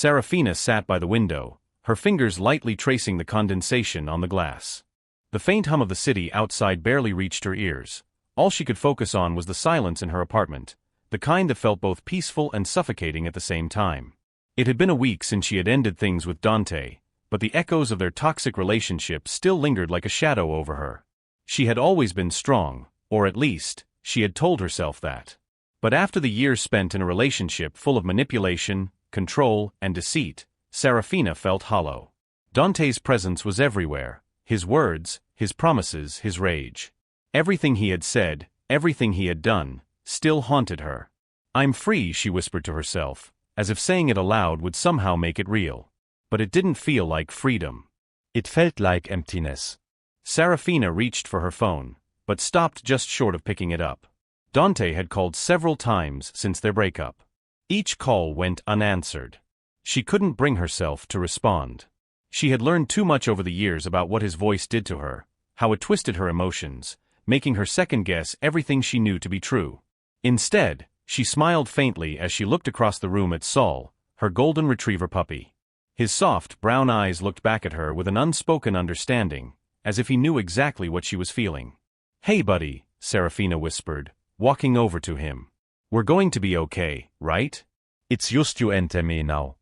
Saraphina sat by the window, her fingers lightly tracing the condensation on the glass. The faint hum of the city outside barely reached her ears. All she could focus on was the silence in her apartment, the kind that felt both peaceful and suffocating at the same time. It had been a week since she had ended things with Dante, but the echoes of their toxic relationship still lingered like a shadow over her. She had always been strong, or at least, she had told herself that. But after the years spent in a relationship full of manipulation, control, and deceit, Saraphina felt hollow. Dante's presence was everywhere, his words, his promises, his rage. Everything he had said, everything he had done, still haunted her. "I'm free," she whispered to herself, as if saying it aloud would somehow make it real. But it didn't feel like freedom. It felt like emptiness. Saraphina reached for her phone, but stopped just short of picking it up. Dante had called several times since their breakup. Each call went unanswered. She couldn't bring herself to respond. She had learned too much over the years about what his voice did to her, how it twisted her emotions, making her second-guess everything she knew to be true. Instead, she smiled faintly as she looked across the room at Saul, her golden retriever puppy. His soft, brown eyes looked back at her with an unspoken understanding, as if he knew exactly what she was feeling. "Hey buddy," Saraphina whispered, walking over to him. "We're going to be okay, right? It's just you and me now."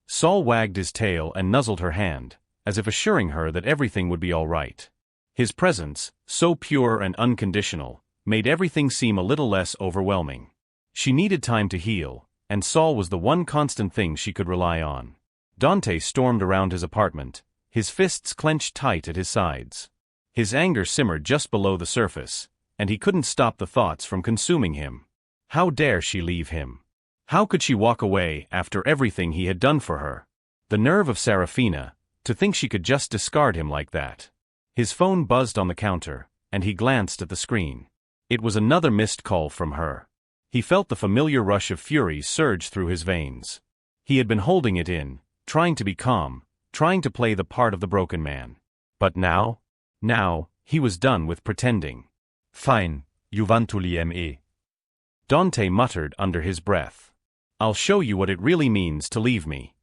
Saul wagged his tail and nuzzled her hand, as if assuring her that everything would be all right. His presence, so pure and unconditional, made everything seem a little less overwhelming. She needed time to heal, and Saul was the one constant thing she could rely on. Dante stormed around his apartment, his fists clenched tight at his sides. His anger simmered just below the surface, and he couldn't stop the thoughts from consuming him. How dare she leave him? How could she walk away after everything he had done for her? The nerve of Saraphina, to think she could just discard him like that. His phone buzzed on the counter, and he glanced at the screen. It was another missed call from her. He felt the familiar rush of fury surge through his veins. He had been holding it in, trying to be calm, trying to play the part of the broken man. But now, he was done with pretending. "Fine, you want to leave me," Dante muttered under his breath. "I'll show you what it really means to leave me."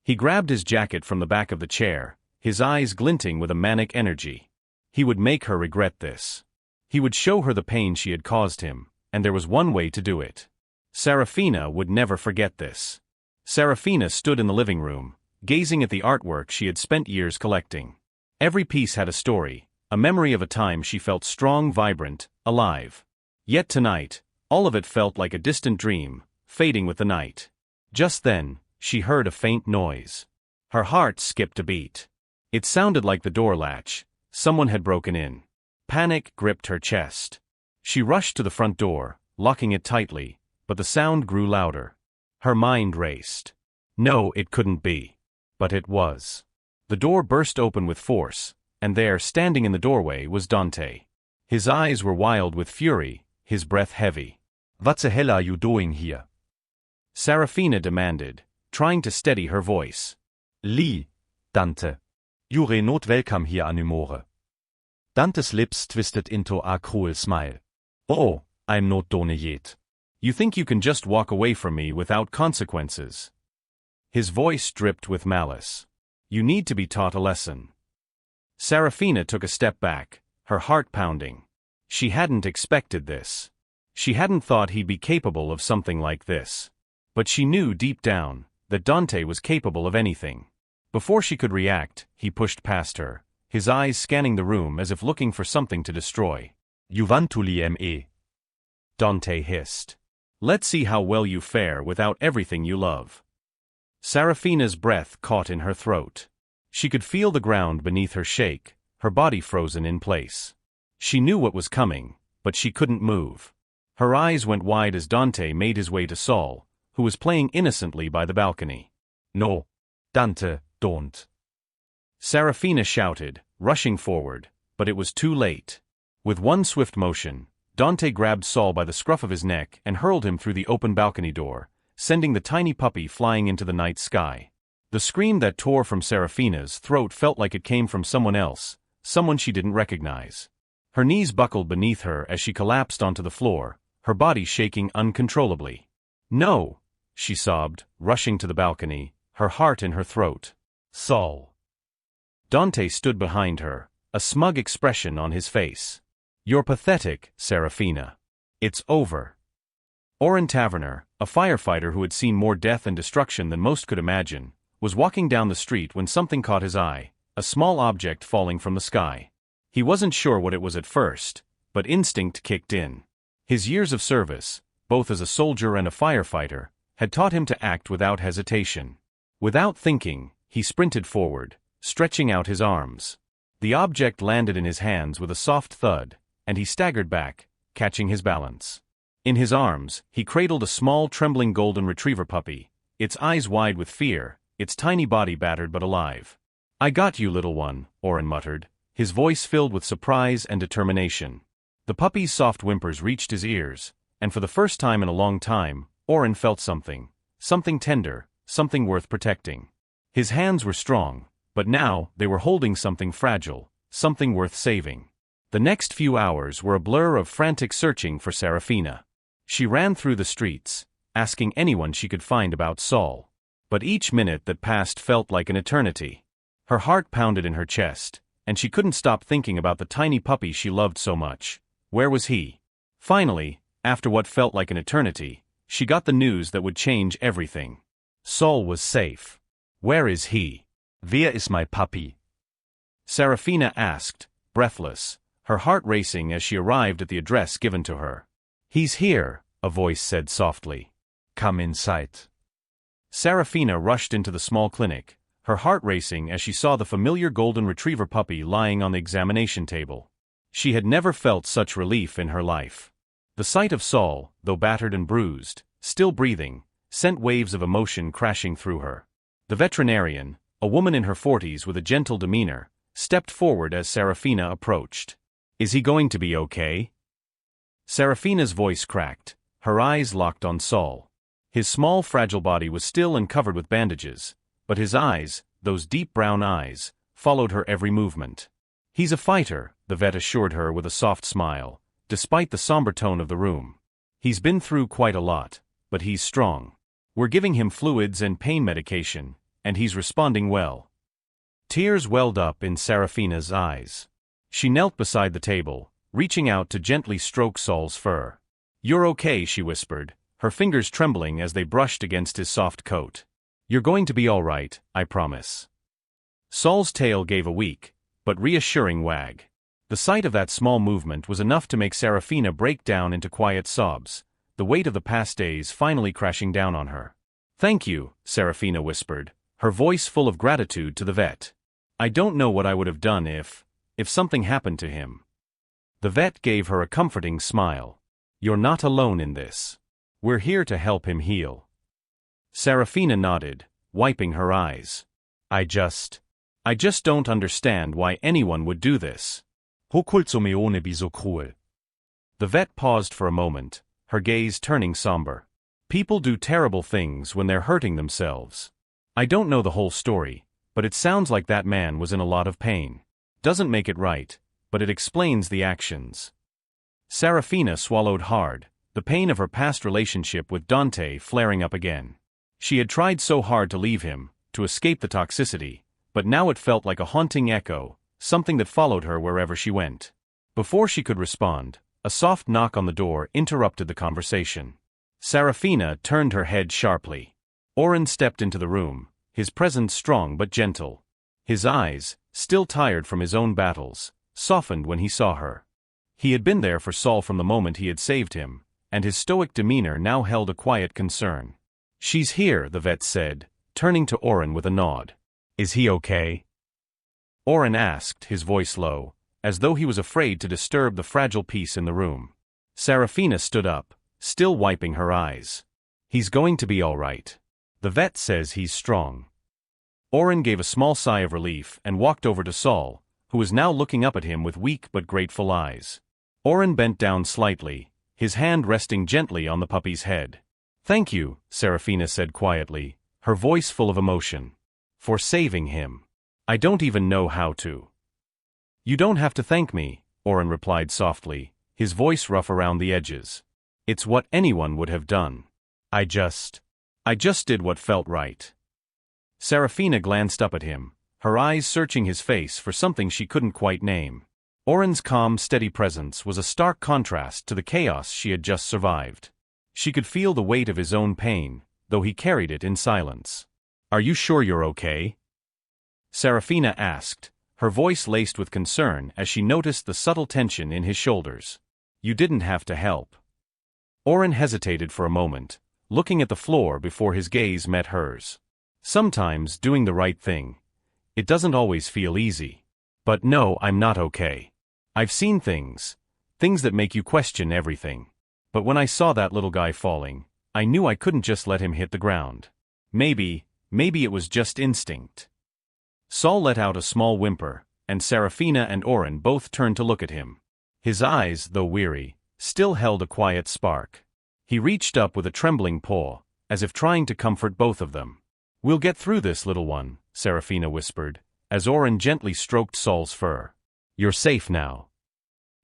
He grabbed his jacket from the back of the chair, his eyes glinting with a manic energy. He would make her regret this. He would show her the pain she had caused him, and there was one way to do it. Saraphina would never forget this. Saraphina stood in the living room, gazing at the artwork she had spent years collecting. Every piece had a story, a memory of a time she felt strong, vibrant, alive. Yet tonight, all of it felt like a distant dream, fading with the night. Just then, she heard a faint noise. Her heart skipped a beat. It sounded like the door latch. Someone had broken in. Panic gripped her chest. She rushed to the front door, locking it tightly, but the sound grew louder. Her mind raced. No, it couldn't be. But it was. The door burst open with force, and there, standing in the doorway, was Dante. His eyes were wild with fury, his breath heavy. "What the hell are you doing here?" Saraphina demanded, trying to steady her voice. "Lee, Dante. You're not welcome here anymore." Dante's lips twisted into a cruel smile. "Oh, I'm not done yet. You think you can just walk away from me without consequences?" His voice dripped with malice. "You need to be taught a lesson." Saraphina took a step back, her heart pounding. She hadn't expected this. She hadn't thought he'd be capable of something like this. But she knew deep down that Dante was capable of anything. Before she could react, he pushed past her, his eyes scanning the room as if looking for something to destroy. "You want to leave me?" Dante hissed. "Let's see how well you fare without everything you love." Saraphina's breath caught in her throat. She could feel the ground beneath her shake, her body frozen in place. She knew what was coming, but she couldn't move. Her eyes went wide as Dante made his way to Saul, who was playing innocently by the balcony. "No, Dante, don't." Saraphina shouted, rushing forward, but it was too late. With one swift motion, Dante grabbed Saul by the scruff of his neck and hurled him through the open balcony door, sending the tiny puppy flying into the night sky. The scream that tore from Saraphina's throat felt like it came from someone else, someone she didn't recognize. Her knees buckled beneath her as she collapsed onto the floor, her body shaking uncontrollably. "No! she sobbed, rushing to the balcony, her heart in her throat. Saul. Dante stood behind her, a smug expression on his face. You're pathetic, Saraphina. It's over. Orin Taverner, a firefighter who had seen more death and destruction than most could imagine, was walking down the street when something caught his eye, a small object falling from the sky. He wasn't sure what it was at first, but instinct kicked in. His years of service, both as a soldier and a firefighter, had taught him to act without hesitation. Without thinking, he sprinted forward, stretching out his arms. The object landed in his hands with a soft thud, and he staggered back, catching his balance. In his arms, he cradled a small trembling golden retriever puppy, its eyes wide with fear, its tiny body battered but alive. I got you, little one, Orin muttered, his voice filled with surprise and determination. The puppy's soft whimpers reached his ears, and for the first time in a long time, Orin felt something tender, something worth protecting. His hands were strong, but now they were holding something fragile, something worth saving. The next few hours were a blur of frantic searching for Saraphina. She ran through the streets, asking anyone she could find about Saul. But each minute that passed felt like an eternity. Her heart pounded in her chest, and she couldn't stop thinking about the tiny puppy she loved so much. Where was he? Finally, after what felt like an eternity, she got the news that would change everything. Saul was safe. Where is he? Where is my puppy? Saraphina asked, breathless, her heart racing as she arrived at the address given to her. He's here, a voice said softly. Come inside. Saraphina rushed into the small clinic, her heart racing as she saw the familiar golden retriever puppy lying on the examination table. She had never felt such relief in her life. The sight of Saul, though battered and bruised, still breathing, sent waves of emotion crashing through her. The veterinarian, a woman in her 40s with a gentle demeanor, stepped forward as Saraphina approached. Is he going to be okay? Saraphina's voice cracked, her eyes locked on Saul. His small fragile body was still and covered with bandages, but his eyes, those deep brown eyes, followed her every movement. He's a fighter, the vet assured her with a soft smile, despite the somber tone of the room. He's been through quite a lot, but he's strong. We're giving him fluids and pain medication, and he's responding well. Tears welled up in Saraphina's eyes. She knelt beside the table, reaching out to gently stroke Saul's fur. You're okay, she whispered, her fingers trembling as they brushed against his soft coat. You're going to be all right, I promise. Saul's tail gave a weak, but reassuring wag. The sight of that small movement was enough to make Saraphina break down into quiet sobs, the weight of the past days finally crashing down on her. Thank you, Saraphina whispered, her voice full of gratitude to the vet. I don't know what I would have done if something happened to him. The vet gave her a comforting smile. You're not alone in this. We're here to help him heal. Saraphina nodded, wiping her eyes. I just don't understand why anyone would do this. Hokulzomeone be so cruel. The vet paused for a moment, her gaze turning somber. People do terrible things when they're hurting themselves. I don't know the whole story, but it sounds like that man was in a lot of pain. Doesn't make it right, but it explains the actions. Saraphina swallowed hard, the pain of her past relationship with Dante flaring up again. She had tried so hard to leave him, to escape the toxicity, but now it felt like a haunting echo, something that followed her wherever she went. Before she could respond, a soft knock on the door interrupted the conversation. Saraphina turned her head sharply. Orin stepped into the room, his presence strong but gentle. His eyes, still tired from his own battles, softened when he saw her. He had been there for Saul from the moment he had saved him, and his stoic demeanor now held a quiet concern. She's here, the vet said, turning to Orin with a nod. Is he okay? Orin asked, his voice low, as though he was afraid to disturb the fragile peace in the room. Saraphina stood up, still wiping her eyes. He's going to be all right. The vet says he's strong. Orin gave a small sigh of relief and walked over to Saul, who was now looking up at him with weak but grateful eyes. Orin bent down slightly, his hand resting gently on the puppy's head. Thank you, Saraphina said quietly, her voice full of emotion. For saving him. I don't even know how to. You don't have to thank me, Orin replied softly, his voice rough around the edges. It's what anyone would have done. I just I just did what felt right. Saraphina glanced up at him, her eyes searching his face for something she couldn't quite name. Orin's calm, steady presence was a stark contrast to the chaos she had just survived. She could feel the weight of his own pain, though he carried it in silence. "Are you sure you're okay?" Saraphina asked, her voice laced with concern as she noticed the subtle tension in his shoulders. "You didn't have to help." Orin hesitated for a moment, looking at the floor before his gaze met hers. "Sometimes doing the right thing. It doesn't always feel easy. But no, I'm not okay. I've seen things that make you question everything. But when I saw that little guy falling, I knew I couldn't just let him hit the ground. Maybe it was just instinct." Saul let out a small whimper, and Saraphina and Orin both turned to look at him. His eyes, though weary, still held a quiet spark. He reached up with a trembling paw, as if trying to comfort both of them. "We'll get through this, little one," Saraphina whispered, as Orin gently stroked Saul's fur. "You're safe now."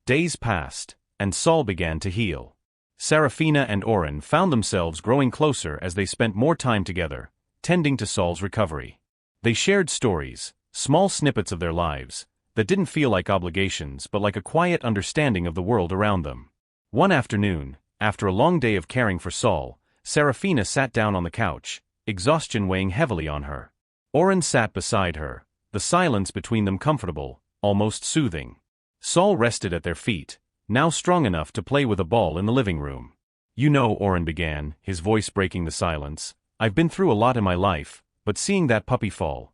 Days passed, and Saul began to heal. Saraphina and Orin found themselves growing closer as they spent more time together, tending to Saul's recovery. They shared stories, small snippets of their lives, that didn't feel like obligations but like a quiet understanding of the world around them. One afternoon, after a long day of caring for Saul, Saraphina sat down on the couch, exhaustion weighing heavily on her. Orin sat beside her, the silence between them comfortable, almost soothing. Saul rested at their feet, now strong enough to play with a ball in the living room. "You know," Orin began, his voice breaking the silence, "I've been through a lot in my life, but seeing that puppy fall,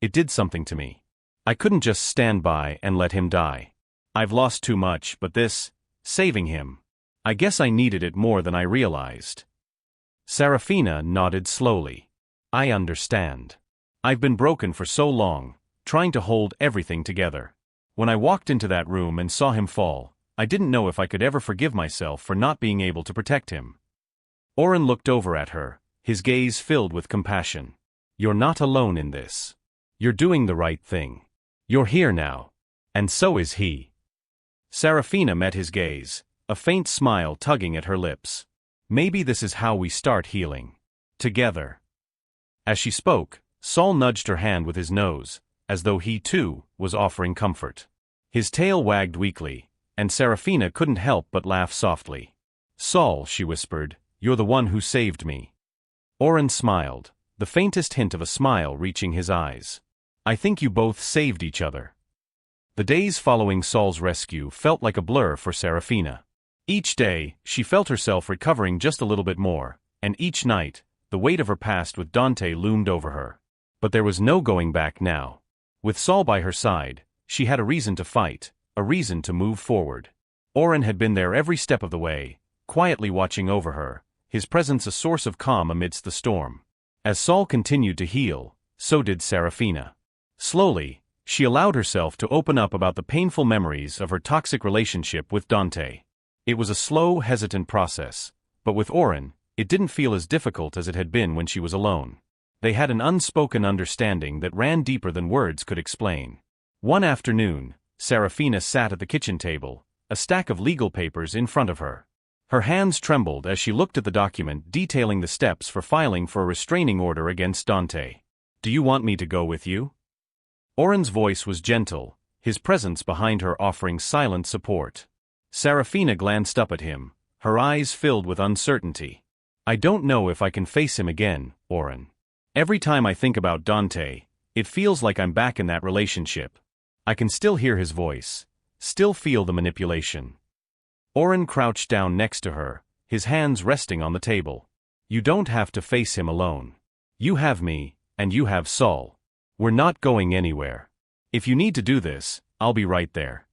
it did something to me. I couldn't just stand by and let him die. I've lost too much, but saving him, I guess I needed it more than I realized." Saraphina nodded slowly. "I understand. I've been broken for so long, trying to hold everything together. When I walked into that room and saw him fall, I didn't know if I could ever forgive myself for not being able to protect him." Orin looked over at her, his gaze filled with compassion. "You're not alone in this. You're doing the right thing. You're here now. And so is he." Saraphina met his gaze, a faint smile tugging at her lips. "Maybe this is how we start healing. Together." As she spoke, Saul nudged her hand with his nose, as though he, too, was offering comfort. His tail wagged weakly, and Saraphina couldn't help but laugh softly. "Saul," she whispered, "you're the one who saved me." Orin smiled, the faintest hint of a smile reaching his eyes. "I think you both saved each other." The days following Saul's rescue felt like a blur for Saraphina. Each day, she felt herself recovering just a little bit more, and each night, the weight of her past with Dante loomed over her. But there was no going back now. With Saul by her side, she had a reason to fight, a reason to move forward. Orin had been there every step of the way, quietly watching over her, his presence a source of calm amidst the storm. As Saul continued to heal, so did Saraphina. Slowly, she allowed herself to open up about the painful memories of her toxic relationship with Dante. It was a slow, hesitant process, but with Orin, it didn't feel as difficult as it had been when she was alone. They had an unspoken understanding that ran deeper than words could explain. One afternoon, Saraphina sat at the kitchen table, a stack of legal papers in front of her. Her hands trembled as she looked at the document detailing the steps for filing for a restraining order against Dante. "Do you want me to go with you?" Orin's voice was gentle, his presence behind her offering silent support. Saraphina glanced up at him, her eyes filled with uncertainty. "I don't know if I can face him again, Orin. Every time I think about Dante, it feels like I'm back in that relationship. I can still hear his voice, still feel the manipulation." Orin crouched down next to her, his hands resting on the table. "You don't have to face him alone. You have me, and you have Saul. We're not going anywhere. If you need to do this, I'll be right there."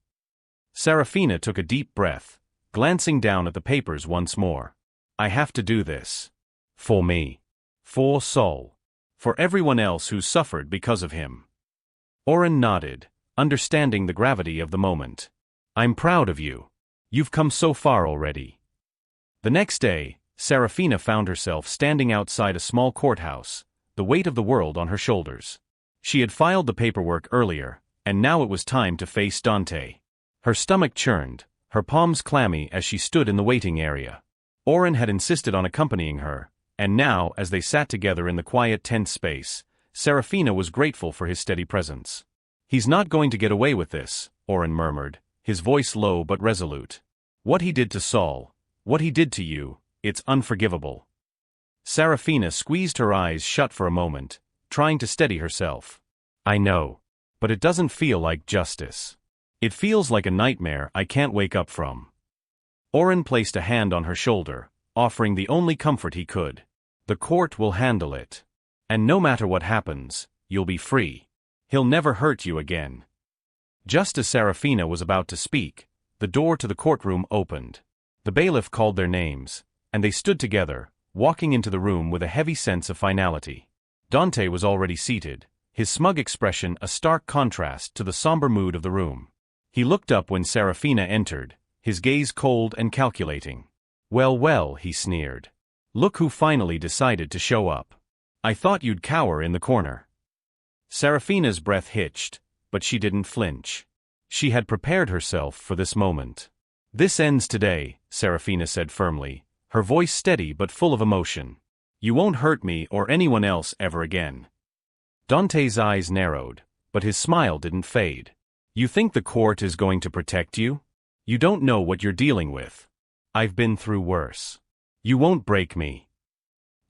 Saraphina took a deep breath, glancing down at the papers once more. "I have to do this. For me. For Saul. For everyone else who's suffered because of him." Orin nodded, understanding the gravity of the moment. "I'm proud of you. You've come so far already." The next day, Saraphina found herself standing outside a small courthouse, the weight of the world on her shoulders. She had filed the paperwork earlier, and now it was time to face Dante. Her stomach churned, her palms clammy as she stood in the waiting area. Orin had insisted on accompanying her, And now, as they sat together in the quiet tense space, Saraphina was grateful for his steady presence. "He's not going to get away with this," Orin murmured, his voice low but resolute. "What he did to Saul, what he did to you, it's unforgivable." Saraphina squeezed her eyes shut for a moment, trying to steady herself. "I know. But it doesn't feel like justice. It feels like a nightmare I can't wake up from." Orin placed a hand on her shoulder, offering the only comfort he could. "The court will handle it. And no matter what happens, you'll be free. He'll never hurt you again." Just as Saraphina was about to speak, the door to the courtroom opened. The bailiff called their names, and they stood together, walking into the room with a heavy sense of finality. Dante was already seated, his smug expression a stark contrast to the somber mood of the room. He looked up when Saraphina entered, his gaze cold and calculating. "Well, well," he sneered. "Look who finally decided to show up. I thought you'd cower in the corner." Saraphina's breath hitched, but she didn't flinch. She had prepared herself for this moment. "This ends today," Saraphina said firmly, her voice steady but full of emotion. "You won't hurt me or anyone else ever again." Dante's eyes narrowed, but his smile didn't fade. "You think the court is going to protect you? You don't know what you're dealing with. I've been through worse. You won't break me."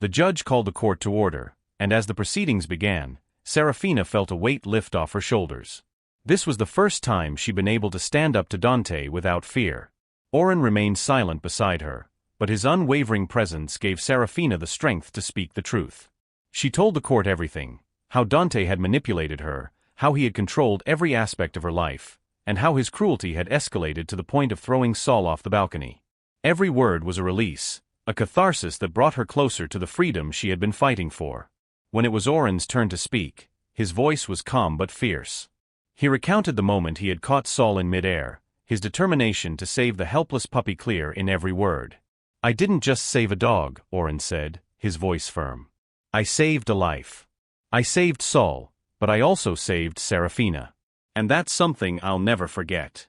The judge called the court to order, and as the proceedings began, Saraphina felt a weight lift off her shoulders. This was the first time she'd been able to stand up to Dante without fear. Orin remained silent beside her, but his unwavering presence gave Saraphina the strength to speak the truth. She told the court everything: how Dante had manipulated her, how he had controlled every aspect of her life, and how his cruelty had escalated to the point of throwing Saul off the balcony. Every word was a release, a catharsis that brought her closer to the freedom she had been fighting for. When it was Orin's turn to speak, his voice was calm but fierce. He recounted the moment he had caught Saul in midair, his determination to save the helpless puppy clear in every word. "I didn't just save a dog," Orin said, his voice firm. "I saved a life. I saved Saul, but I also saved Saraphina. And that's something I'll never forget."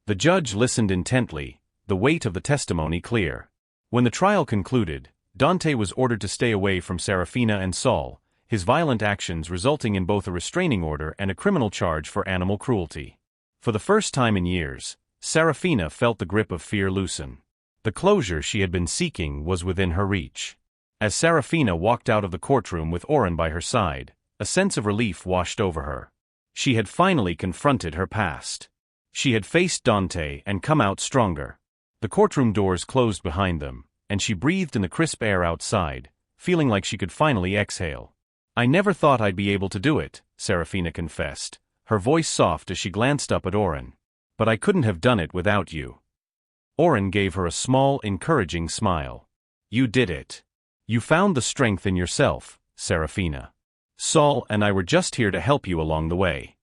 The judge listened intently, the weight of the testimony clear. When the trial concluded, Dante was ordered to stay away from Saraphina and Saul, his violent actions resulting in both a restraining order and a criminal charge for animal cruelty. For the first time in years, Saraphina felt the grip of fear loosen. The closure she had been seeking was within her reach. As Saraphina walked out of the courtroom with Orin by her side, a sense of relief washed over her. She had finally confronted her past. She had faced Dante and come out stronger. The courtroom doors closed behind them, and she breathed in the crisp air outside, feeling like she could finally exhale. "I never thought I'd be able to do it," Saraphina confessed, her voice soft as she glanced up at Orin. "But I couldn't have done it without you." Orin gave her a small, encouraging smile. "You did it. You found the strength in yourself, Saraphina. Saul and I were just here to help you along the way."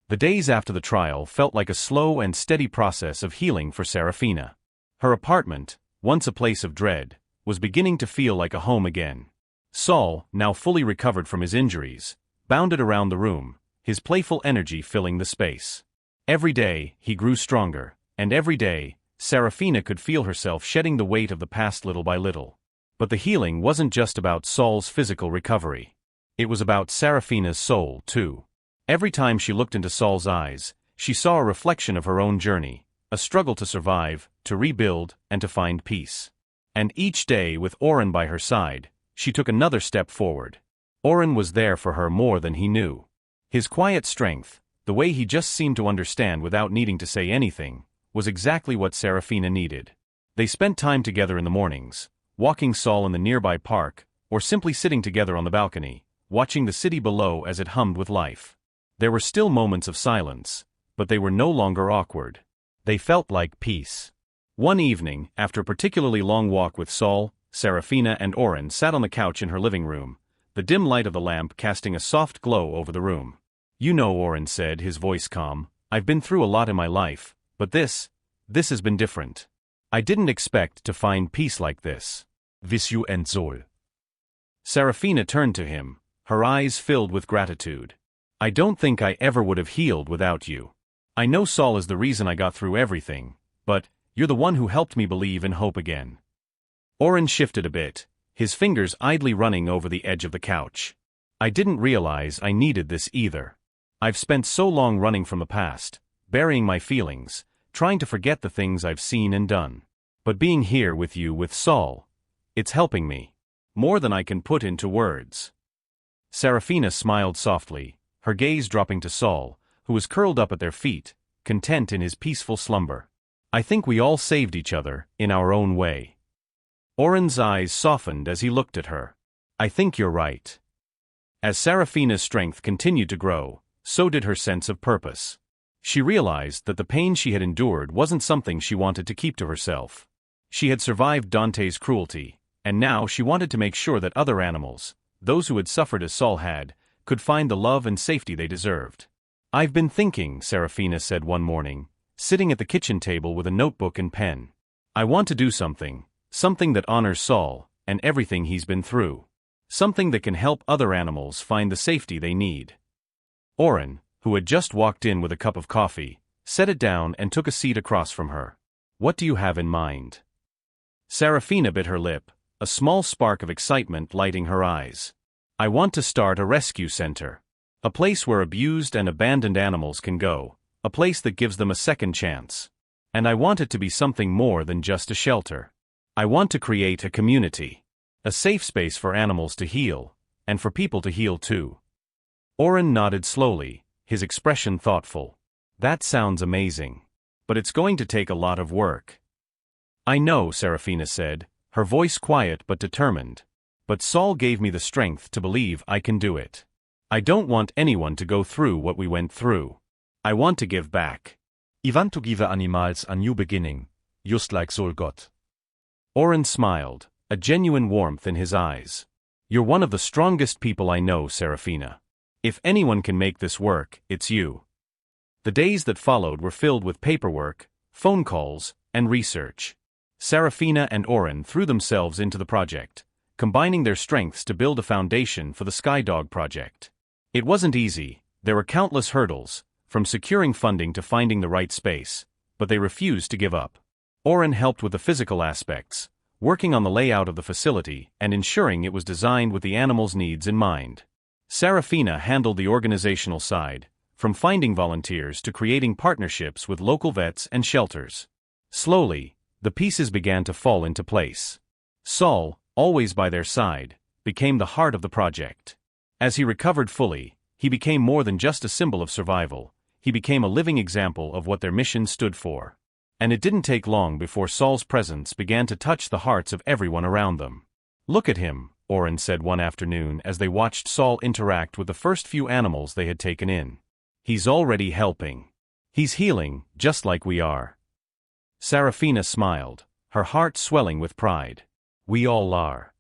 The days after the trial felt like a slow and steady process of healing for Saraphina. Her apartment, once a place of dread, was beginning to feel like a home again. Saul, now fully recovered from his injuries, bounded around the room, his playful energy filling the space. Every day, he grew stronger, and every day, Saraphina could feel herself shedding the weight of the past little by little. But the healing wasn't just about Saul's physical recovery. It was about Saraphina's soul, too. Every time she looked into Saul's eyes, she saw a reflection of her own journey, a struggle to survive, to rebuild, and to find peace. And each day, with Orin by her side, she took another step forward. Orin was there for her more than he knew. His quiet strength, the way he just seemed to understand without needing to say anything, was exactly what Saraphina needed. They spent time together in the mornings, walking Saul in the nearby park, or simply sitting together on the balcony, watching the city below as it hummed with life. There were still moments of silence, but they were no longer awkward. They felt like peace. One evening, after a particularly long walk with Saul, Saraphina and Orin sat on the couch in her living room, the dim light of the lamp casting a soft glow over the room. "You know," Orin said, his voice calm, "I've been through a lot in my life, but this has been different. I didn't expect to find peace like this." Orin and Saul. Saraphina turned to him, her eyes filled with gratitude. "I don't think I ever would have healed without you. I know Saul is the reason I got through everything, but you're the one who helped me believe in hope again." Orin shifted a bit, his fingers idly running over the edge of the couch. I didn't realize I needed this either. I've spent so long running from the past, burying my feelings, trying to forget the things I've seen and done. But being here with you with Saul, it's helping me. More than I can put into words. Saraphina smiled softly, her gaze dropping to Saul, who was curled up at their feet, content in his peaceful slumber. I think we all saved each other, in our own way. Orin's eyes softened as he looked at her. I think you're right. As Saraphina's strength continued to grow, so did her sense of purpose. She realized that the pain she had endured wasn't something she wanted to keep to herself. She had survived Dante's cruelty, and now she wanted to make sure that other animals, those who had suffered as Saul had, could find the love and safety they deserved. I've been thinking, Saraphina said one morning, sitting at the kitchen table with a notebook and pen. I want to do something that honors Saul and everything he's been through. Something that can help other animals find the safety they need. Orin, who had just walked in with a cup of coffee, set it down and took a seat across from her. What do you have in mind? Saraphina bit her lip, a small spark of excitement lighting her eyes. I want to start a rescue center. A place where abused and abandoned animals can go, a place that gives them a second chance. And I want it to be something more than just a shelter. I want to create a community. A safe space for animals to heal, and for people to heal too. Orin nodded slowly, his expression thoughtful. That sounds amazing. But it's going to take a lot of work. I know, Saraphina said, her voice quiet but determined. But Saul gave me the strength to believe I can do it. I don't want anyone to go through what we went through. I want to give back. I want to give animals a new beginning, just like Saul got. Orin smiled, a genuine warmth in his eyes. You're one of the strongest people I know, Saraphina. If anyone can make this work, it's you. The days that followed were filled with paperwork, phone calls, and research. Saraphina and Orin threw themselves into the project, combining their strengths to build a foundation for the Skydog project. It wasn't easy, there were countless hurdles, from securing funding to finding the right space, but they refused to give up. Orin helped with the physical aspects, working on the layout of the facility and ensuring it was designed with the animals' needs in mind. Saraphina handled the organizational side, from finding volunteers to creating partnerships with local vets and shelters. Slowly, the pieces began to fall into place. Saul, always by their side, became the heart of the project. As he recovered fully, he became more than just a symbol of survival, he became a living example of what their mission stood for. And it didn't take long before Saul's presence began to touch the hearts of everyone around them. Look at him, Orin said one afternoon as they watched Saul interact with the first few animals they had taken in. He's already helping. He's healing, just like we are. Saraphina smiled, her heart swelling with pride. We all are.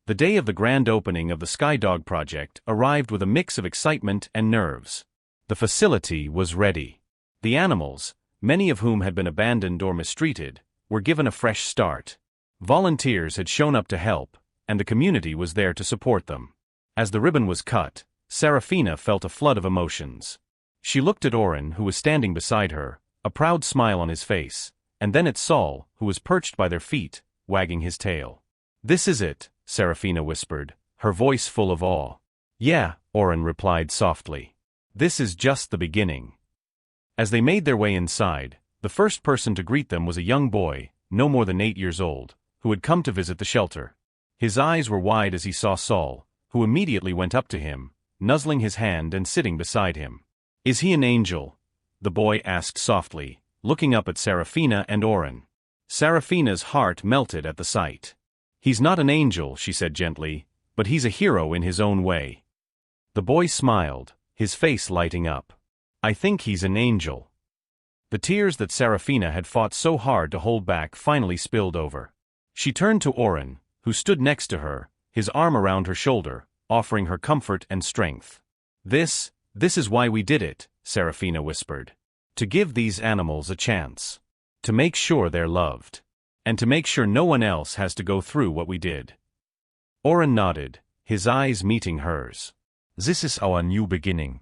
The day of the grand opening of the Skydog project arrived with a mix of excitement and nerves. The facility was ready. The animals, many of whom had been abandoned or mistreated, were given a fresh start. Volunteers had shown up to help, and the community was there to support them. As the ribbon was cut, Saraphina felt a flood of emotions. She looked at Orin, who was standing beside her, a proud smile on his face, and then at Saul, who was perched by their feet, wagging his tail. This is it, Saraphina whispered, her voice full of awe. Yeah, Orin replied softly. This is just the beginning. As they made their way inside, the first person to greet them was a young boy, no more than 8 years old, who had come to visit the shelter. His eyes were wide as he saw Saul, who immediately went up to him, nuzzling his hand and sitting beside him. Is he an angel? The boy asked softly, looking up at Saraphina and Orin. Saraphina's heart melted at the sight. He's not an angel, she said gently, but he's a hero in his own way. The boy smiled, his face lighting up. I think he's an angel. The tears that Saraphina had fought so hard to hold back finally spilled over. She turned to Orin, who stood next to her, his arm around her shoulder, offering her comfort and strength. This is why we did it, Saraphina whispered. To give these animals a chance. To make sure they're loved. And to make sure no one else has to go through what we did. Orin nodded, his eyes meeting hers. This is our new beginning.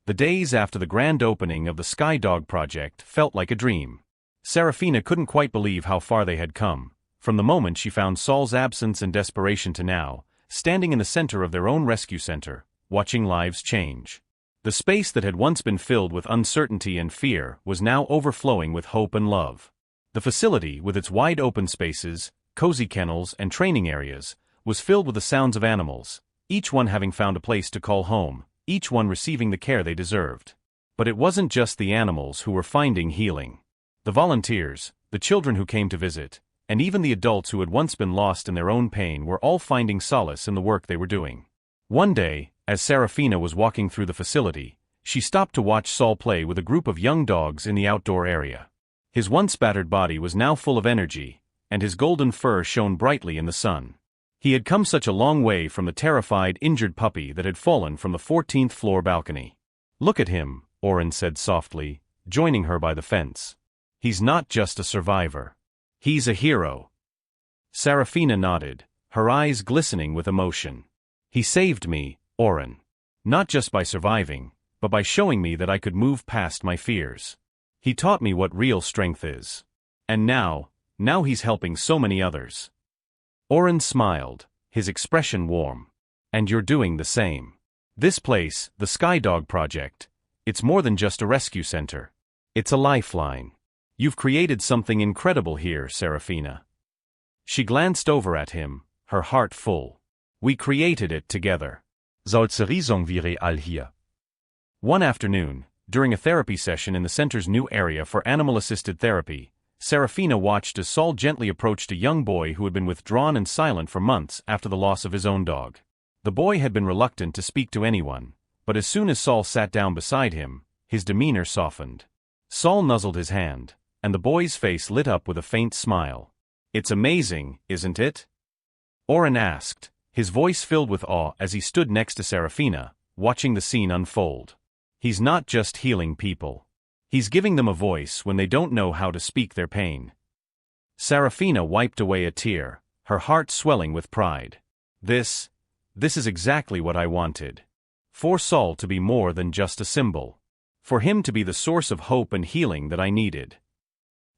The days after the grand opening of the Skydog project felt like a dream. Saraphina couldn't quite believe how far they had come, From the moment she found Saul's absence and desperation to now, standing in the center of their own rescue center, watching lives change. The space that had once been filled with uncertainty and fear was now overflowing with hope and love. The facility, with its wide open spaces, cozy kennels, and training areas, was filled with the sounds of animals, each one having found a place to call home, each one receiving the care they deserved. But it wasn't just the animals who were finding healing. The volunteers, the children who came to visit, and even the adults who had once been lost in their own pain were all finding solace in the work they were doing. One day, as Saraphina was walking through the facility, she stopped to watch Saul play with a group of young dogs in the outdoor area. His once battered body was now full of energy, and his golden fur shone brightly in the sun. He had come such a long way from the terrified, injured puppy that had fallen from the 14th floor balcony. "Look at him," Orin said softly, joining her by the fence. "He's not just a survivor. He's a hero." Saraphina nodded, her eyes glistening with emotion. "He saved me, Orin. Not just by surviving, but by showing me that I could move past my fears. He taught me what real strength is. And now he's helping so many others." Orin smiled, his expression warm. "And you're doing the same. This place, the Sky Dog Project, it's more than just a rescue center. It's a lifeline. You've created something incredible here, Saraphina." She glanced over at him, her heart full. "We created it together." Solche Riesung wie real hier. One afternoon, during a therapy session in the center's new area for animal-assisted therapy, Saraphina watched as Saul gently approached a young boy who had been withdrawn and silent for months after the loss of his own dog. The boy had been reluctant to speak to anyone, but as soon as Saul sat down beside him, his demeanor softened. Saul nuzzled his hand, and the boy's face lit up with a faint smile. "It's amazing, isn't it?" Orin asked, his voice filled with awe as he stood next to Saraphina, watching the scene unfold. "He's not just healing people. He's giving them a voice when they don't know how to speak their pain." Saraphina wiped away a tear, her heart swelling with pride. This is exactly what I wanted. For Saul to be more than just a symbol. For him to be the source of hope and healing that I needed.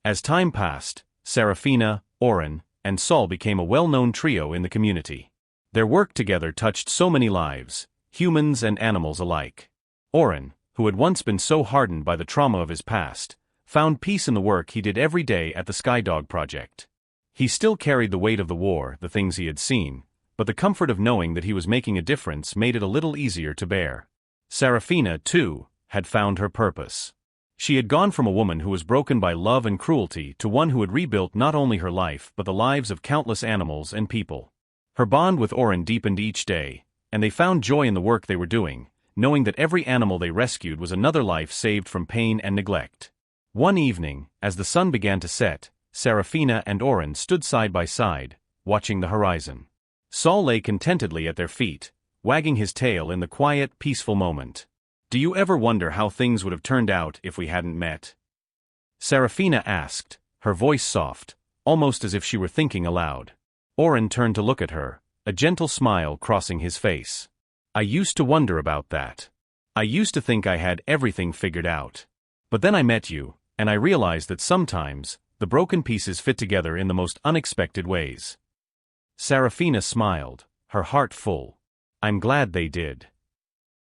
As time passed, Saraphina, Orin, and Saul became a well-known trio in the community. Their work together touched so many lives, humans and animals alike. Orin, who had once been so hardened by the trauma of his past, found peace in the work he did every day at the Sky Dog Project. He still carried the weight of the war, the things he had seen, but the comfort of knowing that he was making a difference made it a little easier to bear. Saraphina, too, had found her purpose. She had gone from a woman who was broken by love and cruelty to one who had rebuilt not only her life but the lives of countless animals and people. Her bond with Orin deepened each day, and they found joy in the work they were doing, knowing that every animal they rescued was another life saved from pain and neglect. One evening, as the sun began to set, Saraphina and Orin stood side by side, watching the horizon. Saul lay contentedly at their feet, wagging his tail in the quiet, peaceful moment. "Do you ever wonder how things would have turned out if we hadn't met?" Saraphina asked, her voice soft, almost as if she were thinking aloud. Orin turned to look at her, a gentle smile crossing his face. "I used to wonder about that. I used to think I had everything figured out. But then I met you, and I realized that sometimes, the broken pieces fit together in the most unexpected ways." Saraphina smiled, her heart full. "I'm glad they did."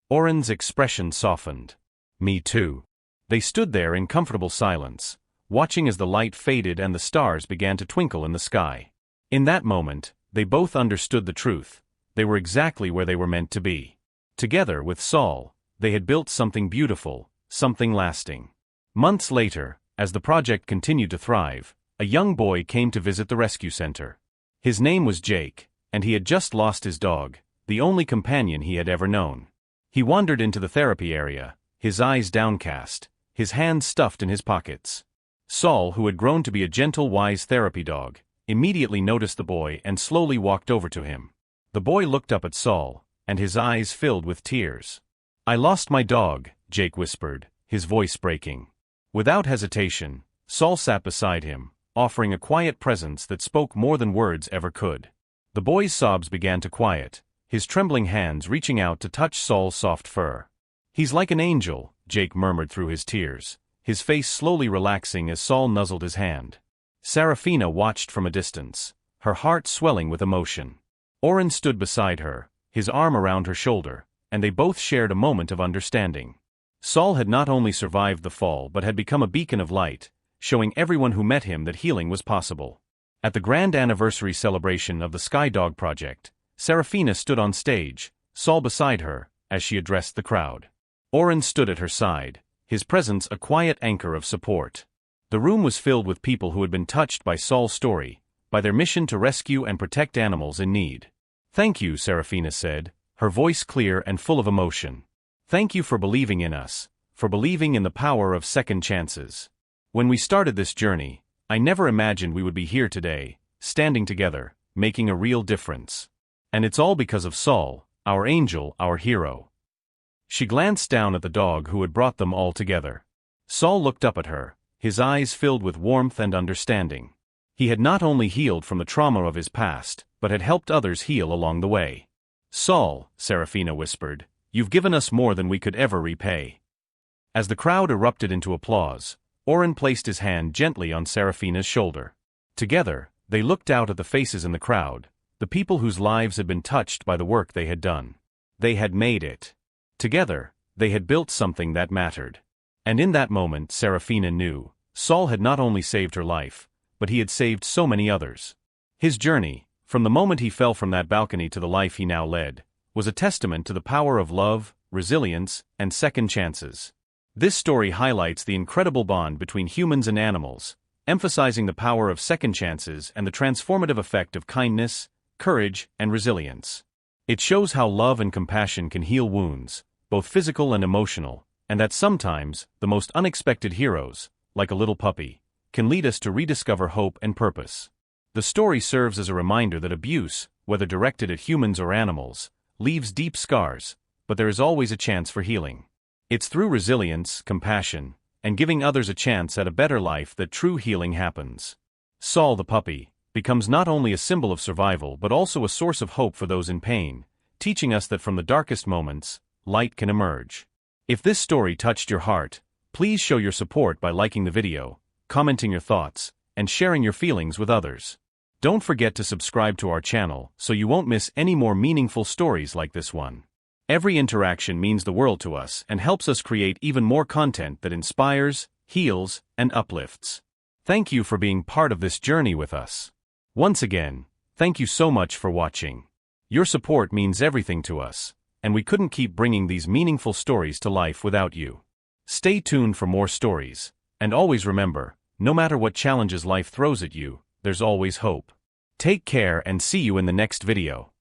Orin's expression softened. "Me too." They stood there in comfortable silence, watching as the light faded and the stars began to twinkle in the sky. In that moment, they both understood the truth. They were exactly where they were meant to be. Together with Saul, they had built something beautiful, something lasting. Months later, as the project continued to thrive, a young boy came to visit the rescue center. His name was Jake, and he had just lost his dog, the only companion he had ever known. He wandered into the therapy area, his eyes downcast, his hands stuffed in his pockets. Saul, who had grown to be a gentle, wise therapy dog, immediately noticed the boy and slowly walked over to him. The boy looked up at Saul, and his eyes filled with tears. "I lost my dog," Jake whispered, his voice breaking. Without hesitation, Saul sat beside him, offering a quiet presence that spoke more than words ever could. The boy's sobs began to quiet, his trembling hands reaching out to touch Saul's soft fur. "He's like an angel," Jake murmured through his tears, his face slowly relaxing as Saul nuzzled his hand. Saraphina watched from a distance, her heart swelling with emotion. Orin stood beside her, his arm around her shoulder, and they both shared a moment of understanding. Saul had not only survived the fall but had become a beacon of light, showing everyone who met him that healing was possible. At the grand anniversary celebration of the Sky Dog Project, Saraphina stood on stage, Saul beside her, as she addressed the crowd. Orin stood at her side, his presence a quiet anchor of support. The room was filled with people who had been touched by Saul's story, by their mission to rescue and protect animals in need. "Thank you," Saraphina said, her voice clear and full of emotion. "Thank you for believing in us, for believing in the power of second chances. When we started this journey, I never imagined we would be here today, standing together, making a real difference. And it's all because of Saul, our angel, our hero." She glanced down at the dog who had brought them all together. Saul looked up at her, his eyes filled with warmth and understanding. He had not only healed from the trauma of his past, but had helped others heal along the way. "Saul," Saraphina whispered, "you've given us more than we could ever repay." As the crowd erupted into applause, Orin placed his hand gently on Saraphina's shoulder. Together, they looked out at the faces in the crowd, the people whose lives had been touched by the work they had done. They had made it. Together, they had built something that mattered. And in that moment Saraphina knew, Saul had not only saved her life, but he had saved so many others. His journey, from the moment he fell from that balcony to the life he now led, was a testament to the power of love, resilience, and second chances. This story highlights the incredible bond between humans and animals, emphasizing the power of second chances and the transformative effect of kindness, courage, and resilience. It shows how love and compassion can heal wounds, both physical and emotional, and that sometimes, the most unexpected heroes, like a little puppy, can lead us to rediscover hope and purpose. The story serves as a reminder that abuse, whether directed at humans or animals, leaves deep scars, but there is always a chance for healing. It's through resilience, compassion, and giving others a chance at a better life that true healing happens. Saul the puppy becomes not only a symbol of survival but also a source of hope for those in pain, teaching us that from the darkest moments, light can emerge. If this story touched your heart, please show your support by liking the video, commenting your thoughts, and sharing your feelings with others. Don't forget to subscribe to our channel so you won't miss any more meaningful stories like this one. Every interaction means the world to us and helps us create even more content that inspires, heals, and uplifts. Thank you for being part of this journey with us. Once again, thank you so much for watching. Your support means everything to us, and we couldn't keep bringing these meaningful stories to life without you. Stay tuned for more stories, and always remember, no matter what challenges life throws at you, there's always hope. Take care and see you in the next video.